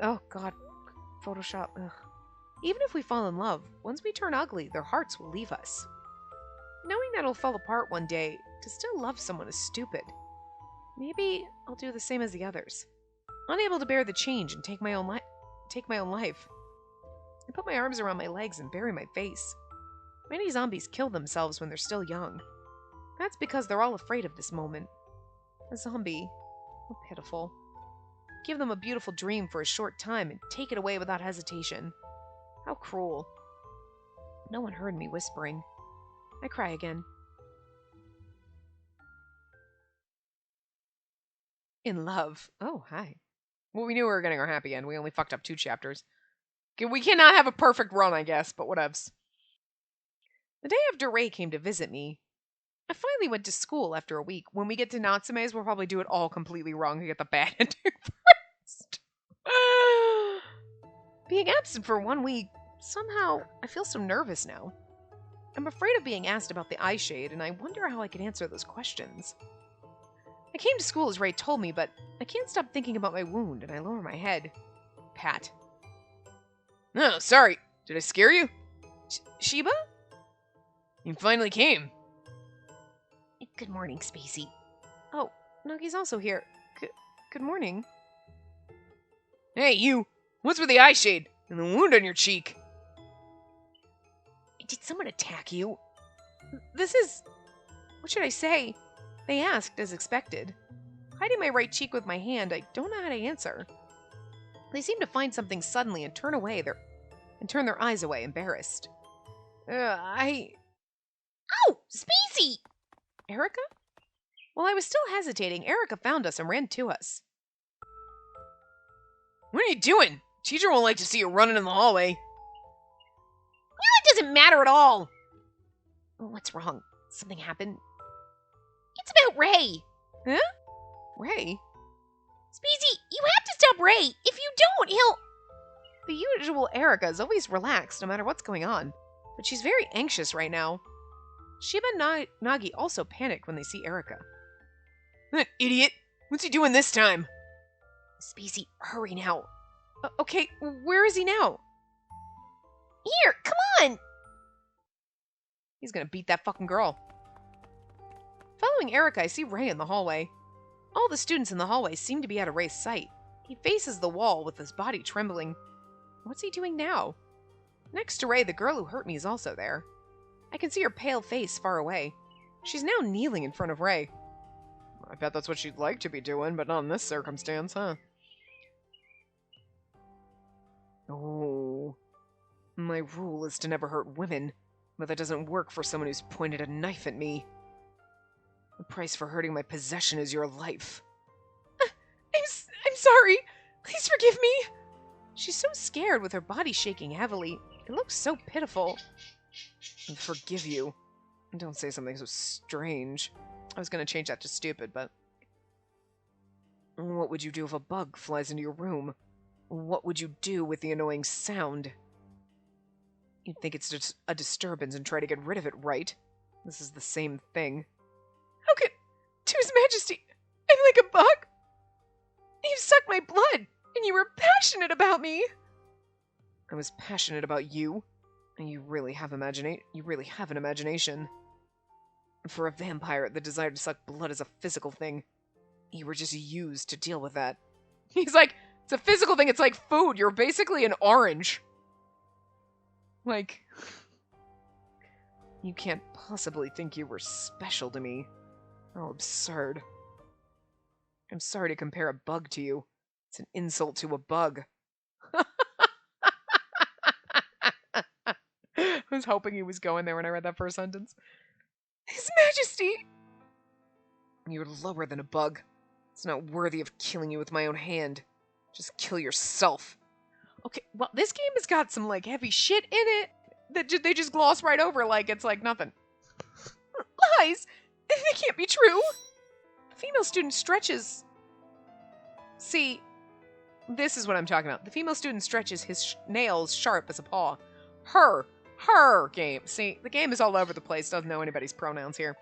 Oh god, Photoshop. Ugh. Even if we fall in love, once we turn ugly, their hearts will leave us. Knowing that it'll fall apart one day, to still love someone is stupid. Maybe I'll do the same as the others. Unable to bear the change and take my own life. I put my arms around my legs and bury my face. Many zombies kill themselves when they're still young. That's because they're all afraid of this moment. A zombie. How pitiful. Give them a beautiful dream for a short time and take it away without hesitation. How cruel. No one heard me whispering. I cry again. In love. Oh, hi. Well, we knew we were getting our happy end. We only fucked up 2 chapters. We cannot have a perfect run, I guess, but whatevs. The day after Ray came to visit me, I finally went to school after a week. When we get to Natsume's, we'll probably do it all completely wrong to get the bad ending first. Being absent for 1 week, somehow I feel so nervous now. I'm afraid of being asked about the eye shade, and I wonder how I can answer those questions. I came to school as Ray told me, but I can't stop thinking about my wound, and I lower my head. Pat. Oh, sorry. Did I scare you? Sheba? You finally came. Good morning, Spacey. Oh, Nagi's also here. Good morning. Hey, you! What's with the eye shade and the wound on your cheek? Did someone attack you? This is... What should I say? They asked, as expected. Hiding my right cheek with my hand, I don't know how to answer. They seem to find something suddenly and turn their eyes away, embarrassed. Oh, Spacey! Erica? While I was still hesitating, Erica found us and ran to us. What are you doing? Teacher won't like to see you running in the hallway. It doesn't matter at all. What's wrong? Something happened? It's about Ray. Huh? Ray? Spacey, you have to stop Ray. If you don't, he'll... The usual Erica is always relaxed no matter what's going on, but she's very anxious right now. Sheba and Nagi also panicked when they see Erica. That idiot! What's he doing this time? Spacey, hurry now. Okay, where is he now? Here, come on! He's gonna beat that fucking girl. Following Erica, I see Ray in the hallway. All the students in the hallway seem to be out of Ray's sight. He faces the wall with his body trembling. What's he doing now? Next to Ray, the girl who hurt me is also there. I can see her pale face far away. She's now kneeling in front of Ray. I bet that's what she'd like to be doing, but not in this circumstance, huh? Oh. My rule is to never hurt women, but that doesn't work for someone who's pointed a knife at me. The price for hurting my possession is your life. I'm sorry. Please forgive me. She's so scared with her body shaking heavily. It looks so pitiful. I forgive you. Don't say something so strange. I was going to change that to stupid, but... What would you do if a bug flies into your room? What would you do with the annoying sound? You'd think it's just a disturbance and try to get rid of it, right? This is the same thing. How could... To His Majesty, I'm like a bug? You sucked my blood, and you were passionate about me. I was passionate about you. And you really have an imagination. For a vampire, the desire to suck blood is a physical thing. You were just used to deal with that. He's like, it's a physical thing, it's like food. You're basically an orange. Like, you can't possibly think you were special to me. How absurd. I'm sorry to compare a bug to you. It's an insult to a bug. I was hoping he was going there when I read that first sentence. His Majesty! You're lower than a bug. It's not worthy of killing you with my own hand. Just kill yourself. Okay, well, this game has got some, like, heavy shit in it that they just gloss right over like it's, like, nothing. Lies! They can't be true! The female student stretches... See, this is what I'm talking about. The female student stretches his nails sharp as a paw. Her game. See, the game is all over the place, doesn't know anybody's pronouns here.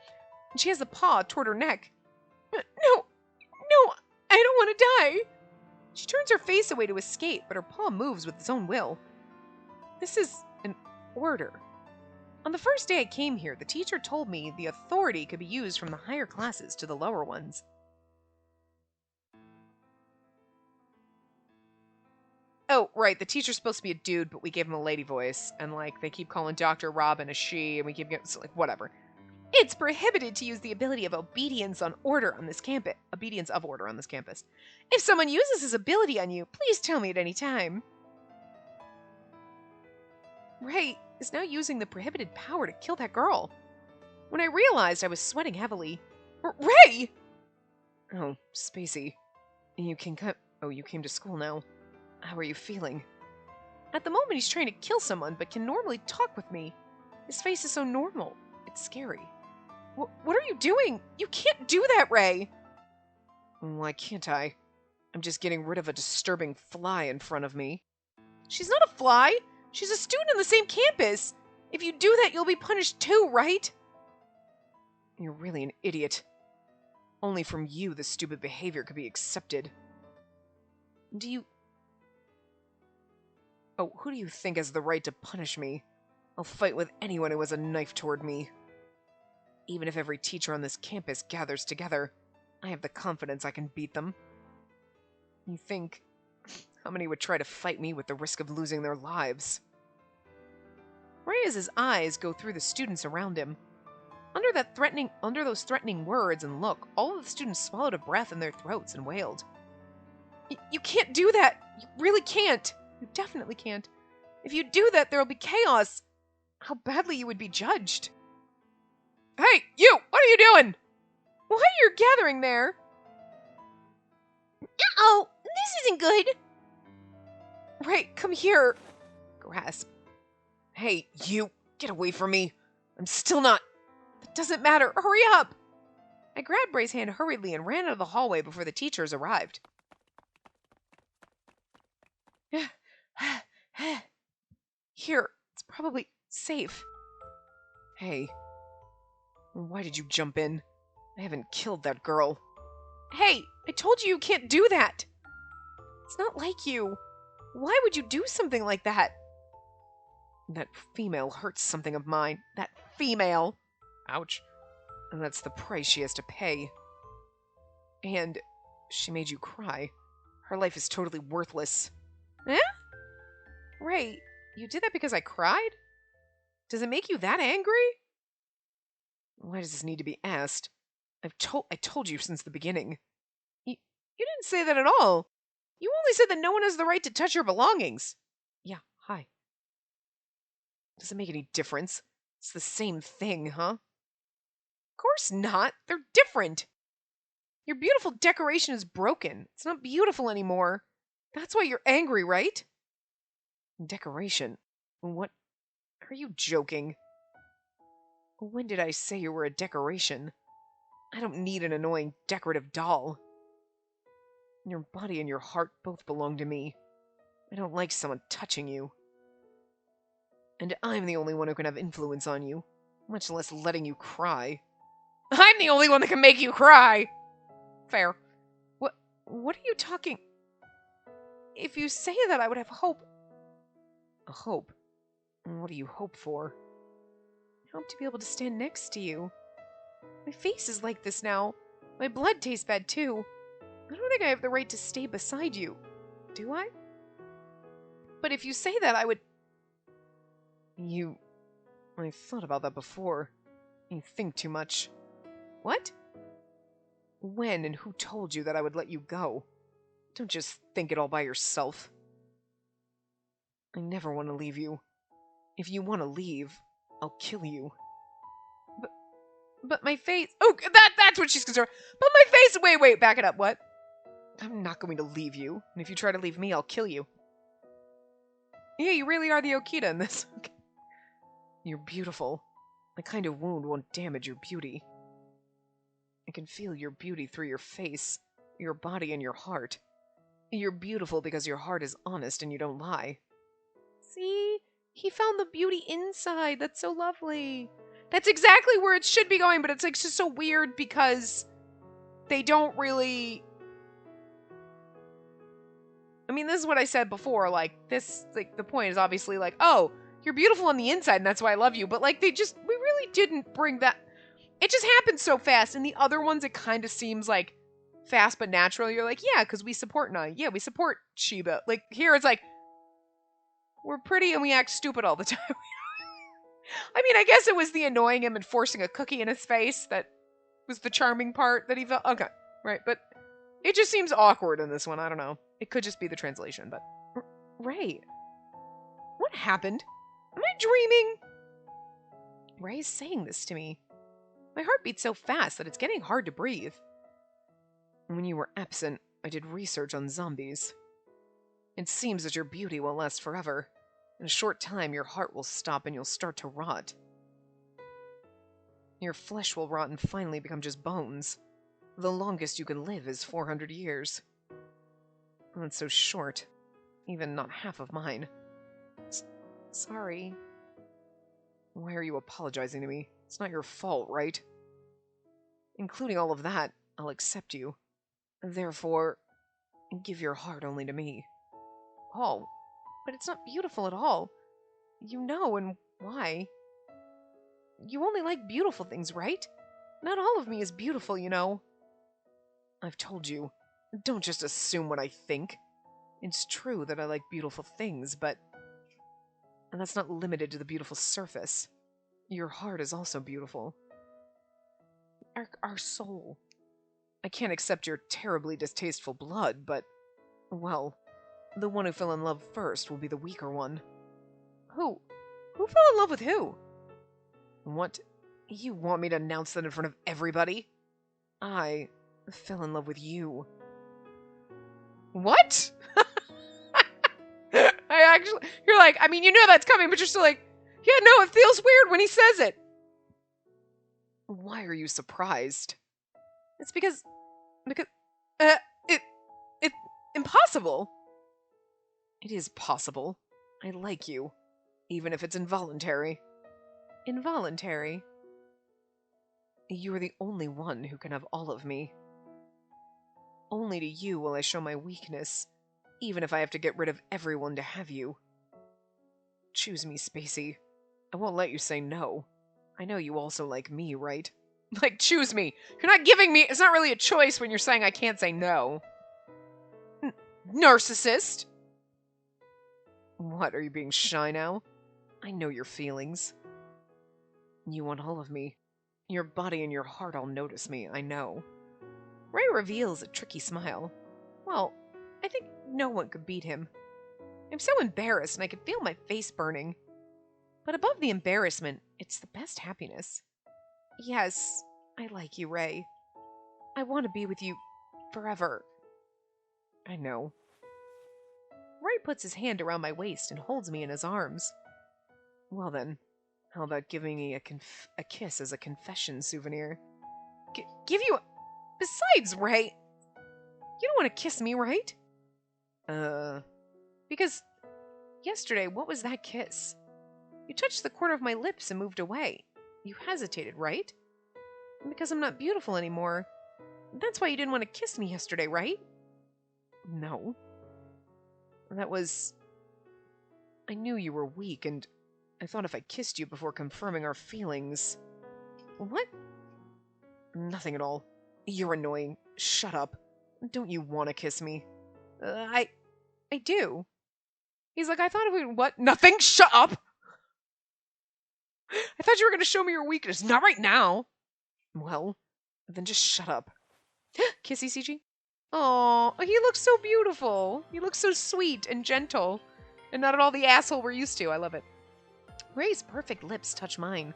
And she has the paw toward her neck. No, I don't want to die. She turns her face away to escape, but her paw moves with its own will. This is an order. On the first day I came here, the teacher told me the authority could be used from the higher classes to the lower ones. Oh, right, the teacher's supposed to be a dude, but we gave him a lady voice, and, like, they keep calling Dr. Robin a she, and we keep getting, so, like, whatever. It's prohibited to use the ability of obedience of order on this campus. If someone uses his ability on you, please tell me at any time. Ray is now using the prohibited power to kill that girl. When I realized, I was sweating heavily. Ray! Oh, Spacey. You came to school now. How are you feeling? At the moment, he's trying to kill someone, but can normally talk with me. His face is so normal. It's scary. What are you doing? You can't do that, Ray! Why can't I? I'm just getting rid of a disturbing fly in front of me. She's not a fly! She's a student on the same campus! If you do that, you'll be punished too, right? You're really an idiot. Only from you the stupid behavior could be accepted. Who do you think has the right to punish me? I'll fight with anyone who has a knife toward me. Even if every teacher on this campus gathers together, I have the confidence I can beat them. You think how many would try to fight me with the risk of losing their lives? Reyes's eyes go through the students around him. Under those threatening words and look, all of the students swallowed a breath in their throats and wailed. You can't do that! You really can't! You definitely can't. If you do that, there'll be chaos. How badly you would be judged. Hey, you! What are you doing? Why are you gathering there? Uh-oh, this isn't good. Right, come here. Grasp. Hey, you! Get away from me. I'm still not... That doesn't matter. Hurry up! I grabbed Ray's hand hurriedly and ran out of the hallway before the teachers arrived. Here, it's probably safe. Hey, why did you jump in? I haven't killed that girl. Hey, I told you can't do that. It's not like you. Why would you do something like that? That female hurts something of mine. That female. Ouch. And that's the price she has to pay. And she made you cry. Her life is totally worthless. Eh? Ray, you did that because I cried? Does it make you that angry? Why does this need to be asked? I told you since the beginning. You didn't say that at all. You only said that no one has the right to touch your belongings. Yeah, hi. Does it make any difference? It's the same thing, huh? Of course not. They're different. Your beautiful decoration is broken. It's not beautiful anymore. That's why you're angry, right? Decoration? What? Are you joking? When did I say you were a decoration? I don't need an annoying decorative doll. Your body and your heart both belong to me. I don't like someone touching you. And I'm the only one who can have influence on you, much less letting you cry. I'm the only one that can make you cry! Fair. What are you talking... If you say that, I would have hope. A hope? What do you hope for? I hope to be able to stand next to you. My face is like this now. My blood tastes bad too. I don't think I have the right to stay beside you. Do I? But if you say that, I would... I thought about that before. You think too much. What? When and who told you that I would let you go? Don't just think it all by yourself. I never want to leave you. If you want to leave, I'll kill you. But my face... Oh, that's what she's concerned. But my face... Wait, back it up. What? I'm not going to leave you. And if you try to leave me, I'll kill you. Yeah, you really are the Okita in this. You're beautiful. The kind of wound won't damage your beauty. I can feel your beauty through your face, your body, and your heart. You're beautiful because your heart is honest and you don't lie. See? He found the beauty inside. That's so lovely. That's exactly where it should be going, but it's like just so weird because they don't really... I mean, this is what I said before, like, this, like, the point is obviously like, oh, you're beautiful on the inside and that's why I love you, but like, we really didn't bring that... It just happened so fast. In the other ones, it kind of seems like fast but natural. You're like, yeah, because we support Nai. Yeah, we support Shiba. Like, here it's like, we're pretty and we act stupid all the time. I mean, I guess it was the annoying him and forcing a cookie in his face that was the charming part that he felt. Okay, right, but it just seems awkward in this one. I don't know. It could just be the translation, but... Ray. What happened? Am I dreaming? Ray's saying this to me. My heart beats so fast that it's getting hard to breathe. When you were absent, I did research on zombies. It seems that your beauty won't last forever. In a short time, your heart will stop and you'll start to rot. Your flesh will rot and finally become just bones. The longest you can live is 400 years. That's so short. Even not half of mine. Sorry. Why are you apologizing to me? It's not your fault, right? Including all of that, I'll accept you. Therefore, give your heart only to me. Oh, but it's not beautiful at all. You know, and why? You only like beautiful things, right? Not all of me is beautiful, you know. I've told you, don't just assume what I think. It's true that I like beautiful things, but... And that's not limited to the beautiful surface. Your heart is also beautiful. Our soul. I can't accept your terribly distasteful blood, but... Well, the one who fell in love first will be the weaker one. Who? Who fell in love with who? What? You want me to announce that in front of everybody? I fell in love with you. What? You're like, I mean, you know that's coming, but you're still like, yeah, no, it feels weird when he says it. Why are you surprised? It's because, it's impossible. It is possible. I like you, even if it's involuntary. Involuntary? You are the only one who can have all of me. Only to you will I show my weakness, even if I have to get rid of everyone to have you. Choose me, Spacey. I won't let you say no. I know you also like me, right? Like, choose me. You're not giving me... It's not really a choice when you're saying I can't say no. Narcissist! What, are you being shy now? I know your feelings. You want all of me. Your body and your heart all notice me, I know. Ray reveals a tricky smile. Well, I think no one could beat him. I'm so embarrassed and I can feel my face burning. But above the embarrassment, it's the best happiness. Yes, I like you, Ray. I want to be with you forever. I know. Ray puts his hand around my waist and holds me in his arms. Well then, how about giving me a kiss as a confession souvenir? Give you a... Besides, Ray, you don't want to kiss me, right? Because yesterday, what was that kiss? You touched the corner of my lips and moved away. You hesitated, right? Because I'm not beautiful anymore. That's why you didn't want to kiss me yesterday, right? No. That was... I knew you were weak, and I thought if I kissed you before confirming our feelings... What? Nothing at all. You're annoying. Shut up. Don't you want to kiss me? I do. He's like, I thought if we... What? Nothing? Shut up! I thought you were going to show me your weakness. Not right now. Well, then just shut up. Kissy, CG? Oh, he looks so beautiful. He looks so sweet and gentle. And not at all the asshole we're used to. I love it. Ray's perfect lips touch mine.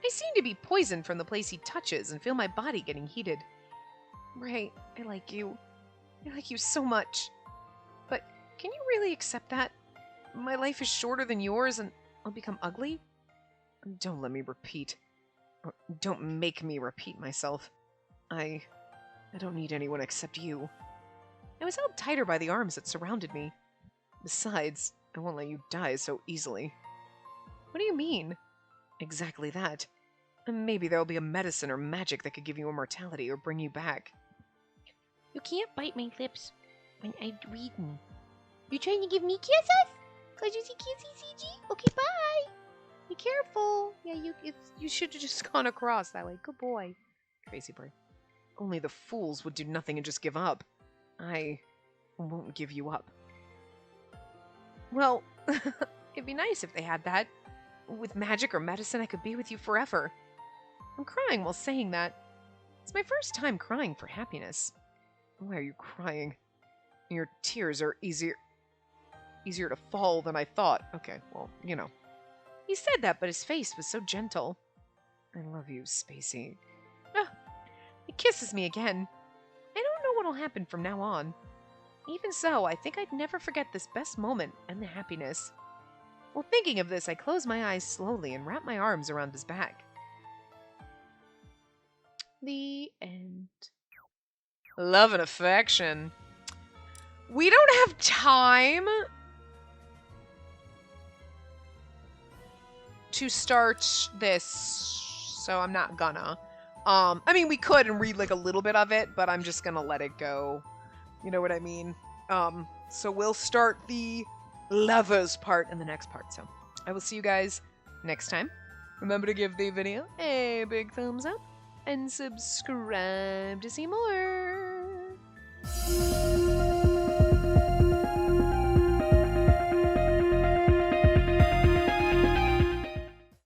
I seem to be poisoned from the place he touches and feel my body getting heated. Ray, I like you. I like you so much. But can you really accept that? my life is shorter than yours and I'll become ugly? Don't let me repeat. Or don't make me repeat myself. I don't need anyone except you. I was held tighter by the arms that surrounded me. Besides, I won't let you die so easily. What do you mean? Exactly that. Maybe there'll be a medicine or magic that could give you immortality or bring you back. You can't bite my lips when I'm reading. You trying to give me kisses? Cause you see kissy CG? Okay, bye. Be careful. Yeah, you should have just gone across that way. Good boy. Crazy boy. Only the fools would do nothing and just give up. I won't give you up. Well, it'd be nice if they had that. With magic or medicine, I could be with you forever. I'm crying while saying that. It's my first time crying for happiness. Why are you crying? Your tears are easier to fall than I thought. Okay, well, you know. He said that, but his face was so gentle. I love you, Spacey. Ah, he kisses me again. I don't know what'll happen from now on. Even so, I think I'd never forget this best moment and the happiness. While thinking of this, I close my eyes slowly and wrap my arms around his back. The end. Love and affection. We don't have time to start this, so I'm not gonna. I mean, we could and read like a little bit of it, but I'm just gonna let it go. You know what I mean? So we'll start the lovers part in the next part. So I will see you guys next time. Remember to give the video a big thumbs up and subscribe to see more.